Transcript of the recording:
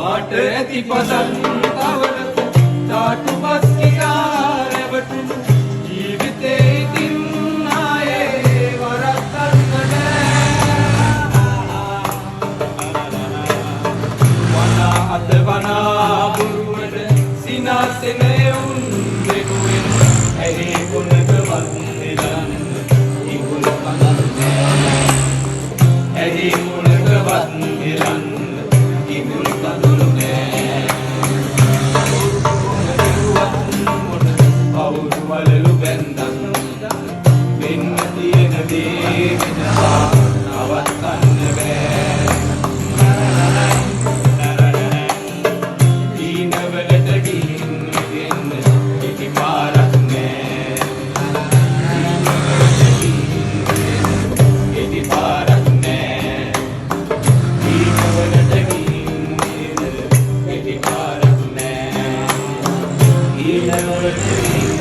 පාට ඇති පදන් තවරපු තාටු බස් කියා රැවටුණු ජීවිතේ ඉතින් ආයේ වරද්දන්න බෑ අත වනා බුරුවට සිනාසෙනේ උන් දෙකුවෙන් ඇහි කුණක වන්දෙලන් ඉහුල පනන්නේ ඇහි කුණක වන්දෙලන් ඉහුල පනන්නේ අවුරු වලලු බැන්දන් වෙන්න තියෙන දේ වෙනවා නවත්තන්න බෑ Never